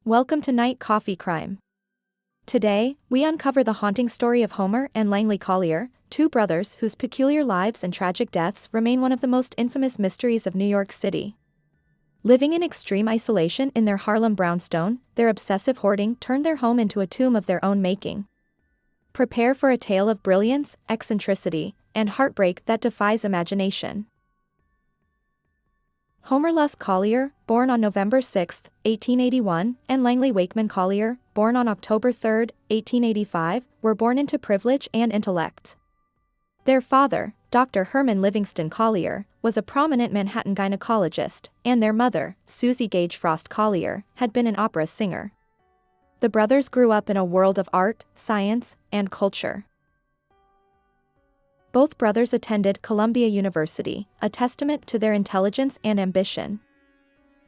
Welcome to Night Coffee Crime. Today, we uncover the haunting story of Homer and Langley Collyer, two brothers whose peculiar lives and tragic deaths remain one of the most infamous mysteries of New York City. Living in extreme isolation in their Harlem brownstone, their obsessive hoarding turned their home into a tomb of their own making. Prepare for a tale of brilliance, eccentricity, and heartbreak that defies imagination. Homer Luss Collyer, born on November 6, 1881, and Langley Wakeman Collyer, born on October 3, 1885, were born into privilege and intellect. Their father, Dr. Herman Livingston Collyer, was a prominent Manhattan gynecologist, and their mother, Susie Gage Frost Collyer, had been an opera singer. The brothers grew up in a world of art, science, and culture. Both brothers attended Columbia University, a testament to their intelligence and ambition.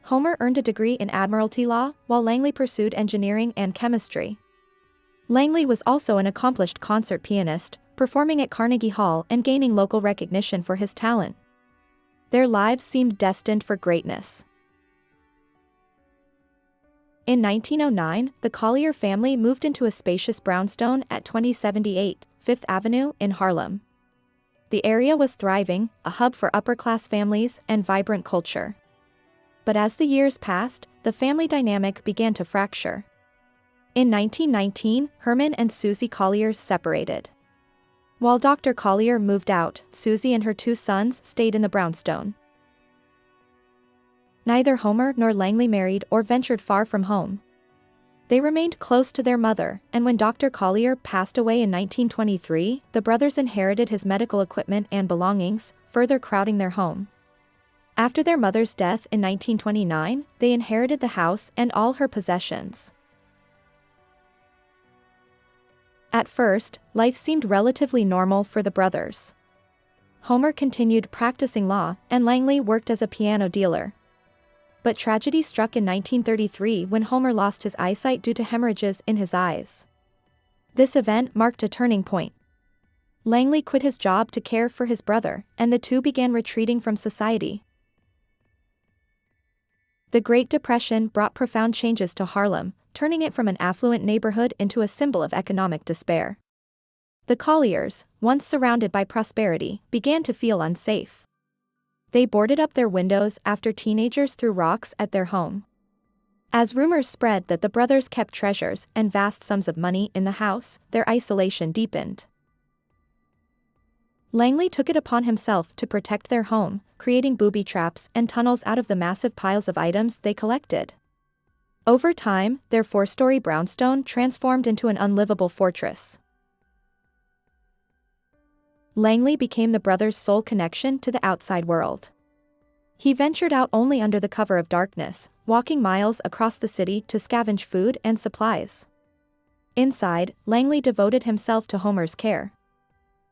Homer earned a degree in admiralty law, while Langley pursued engineering and chemistry. Langley was also an accomplished concert pianist, performing at Carnegie Hall and gaining local recognition for his talent. Their lives seemed destined for greatness. In 1909, the Collyer family moved into a spacious brownstone at 2078 Fifth Avenue in Harlem. The area was thriving, a hub for upper-class families and vibrant culture. But as the years passed, the family dynamic began to fracture. In 1919, Herman and Susie Collyer separated. While Dr. Collyer moved out, Susie and her two sons stayed in the brownstone. Neither Homer nor Langley married or ventured far from home. They remained close to their mother, and when Dr. Collyer passed away in 1923, the brothers inherited his medical equipment and belongings, further crowding their home. After their mother's death in 1929, they inherited the house and all her possessions. At first, life seemed relatively normal for the brothers. Homer continued practicing law, and Langley worked as a piano dealer. But tragedy struck in 1933 when Homer lost his eyesight due to hemorrhages in his eyes. This event marked a turning point. Langley quit his job to care for his brother, and the two began retreating from society. The Great Depression brought profound changes to Harlem, turning it from an affluent neighborhood into a symbol of economic despair. The Collyers, once surrounded by prosperity, began to feel unsafe. They boarded up their windows after teenagers threw rocks at their home. As rumors spread that the brothers kept treasures and vast sums of money in the house, their isolation deepened. Langley took it upon himself to protect their home, creating booby traps and tunnels out of the massive piles of items they collected. Over time, their four-story brownstone transformed into an unlivable fortress. Langley became the brothers' sole connection to the outside world. He ventured out only under the cover of darkness, walking miles across the city to scavenge food and supplies. Inside, Langley devoted himself to Homer's care.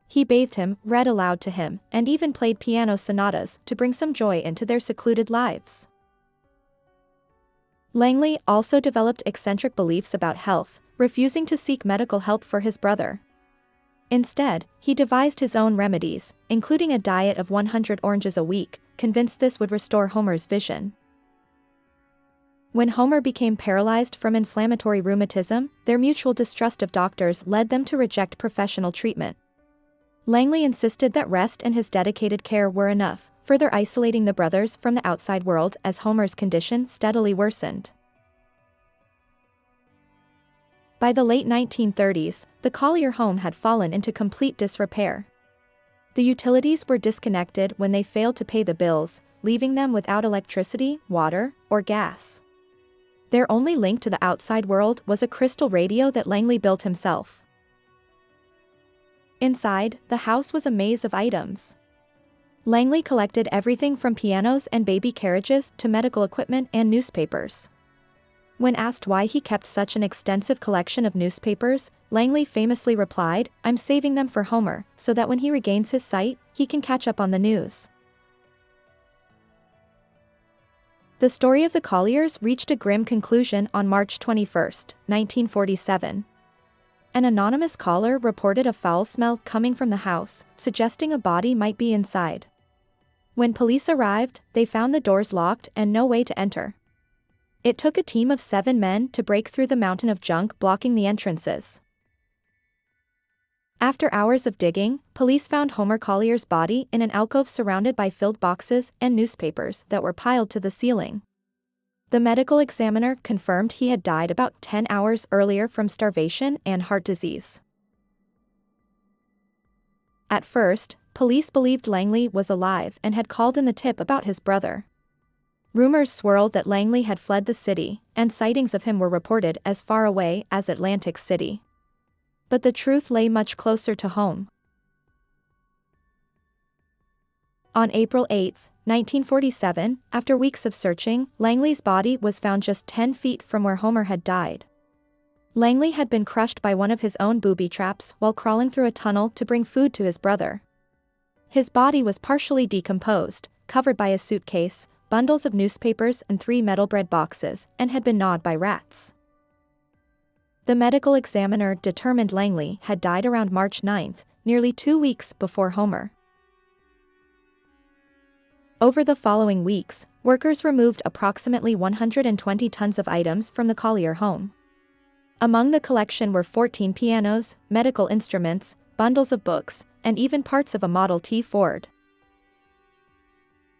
He bathed him, read aloud to him, and even played piano sonatas to bring some joy into their secluded lives. Langley also developed eccentric beliefs about health, refusing to seek medical help for his brother. Instead, he devised his own remedies, including a diet of 100 oranges a week, convinced this would restore Homer's vision. When Homer became paralyzed from inflammatory rheumatism, their mutual distrust of doctors led them to reject professional treatment. Langley insisted that rest and his dedicated care were enough, further isolating the brothers from the outside world as Homer's condition steadily worsened. By the late 1930s, the Collyer home had fallen into complete disrepair. The utilities were disconnected when they failed to pay the bills, leaving them without electricity, water, or gas. Their only link to the outside world was a crystal radio that Langley built himself. Inside, the house was a maze of items. Langley collected everything from pianos and baby carriages to medical equipment and newspapers. When asked why he kept such an extensive collection of newspapers, Langley famously replied, "I'm saving them for Homer, so that when he regains his sight, he can catch up on the news." The story of the Collyers reached a grim conclusion on March 21, 1947. An anonymous caller reported a foul smell coming from the house, suggesting a body might be inside. When police arrived, they found the doors locked and no way to enter. It took a team of 7 men to break through the mountain of junk blocking the entrances. After hours of digging, police found Homer Collyer's body in an alcove surrounded by filled boxes and newspapers that were piled to the ceiling. The medical examiner confirmed he had died about 10 hours earlier from starvation and heart disease. At first, police believed Langley was alive and had called in the tip about his brother. Rumors swirled that Langley had fled the city, and sightings of him were reported as far away as Atlantic City. But the truth lay much closer to home. On April 8, 1947, after weeks of searching, Langley's body was found just 10 feet from where Homer had died. Langley had been crushed by one of his own booby traps while crawling through a tunnel to bring food to his brother. His body was partially decomposed, covered by a suitcase, bundles of newspapers and 3 metal bread boxes, and had been gnawed by rats. The medical examiner determined Langley had died around March 9, nearly 2 weeks before Homer. Over the following weeks, workers removed approximately 120 tons of items from the Collyer home. Among the collection were 14 pianos, medical instruments, bundles of books, and even parts of a Model T Ford.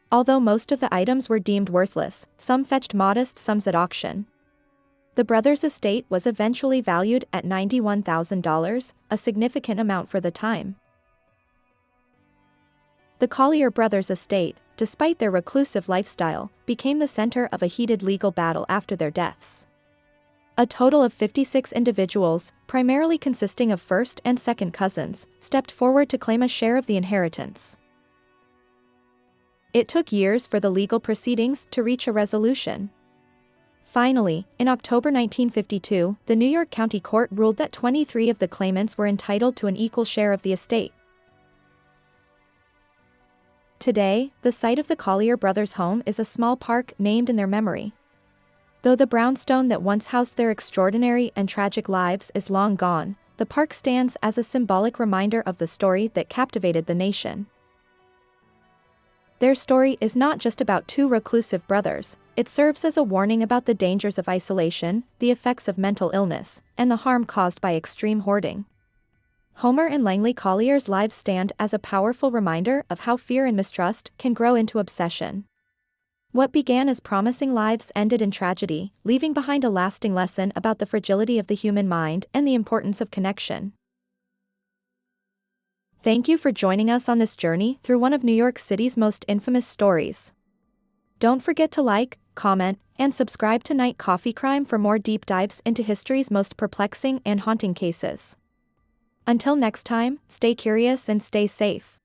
Although most of the items were deemed worthless, some fetched modest sums at auction. The brothers' estate was eventually valued at $91,000, a significant amount for the time. The Collyer Brothers' estate, despite their reclusive lifestyle, became the center of a heated legal battle after their deaths. A total of 56 individuals, primarily consisting of first and second cousins, stepped forward to claim a share of the inheritance. It took years for the legal proceedings to reach a resolution. Finally, in October 1952, the New York County Court ruled that 23 of the claimants were entitled to an equal share of the estate. Today, the site of the Collyer Brothers' home is a small park named in their memory. Though the brownstone that once housed their extraordinary and tragic lives is long gone, the park stands as a symbolic reminder of the story that captivated the nation. Their story is not just about 2 reclusive brothers, it serves as a warning about the dangers of isolation, the effects of mental illness, and the harm caused by extreme hoarding. Homer and Langley Collyer's lives stand as a powerful reminder of how fear and mistrust can grow into obsession. What began as promising lives ended in tragedy, leaving behind a lasting lesson about the fragility of the human mind and the importance of connection. Thank you for joining us on this journey through one of New York City's most infamous stories. Don't forget to like, comment, and subscribe to Night Coffee Crime for more deep dives into history's most perplexing and haunting cases. Until next time, stay curious and stay safe.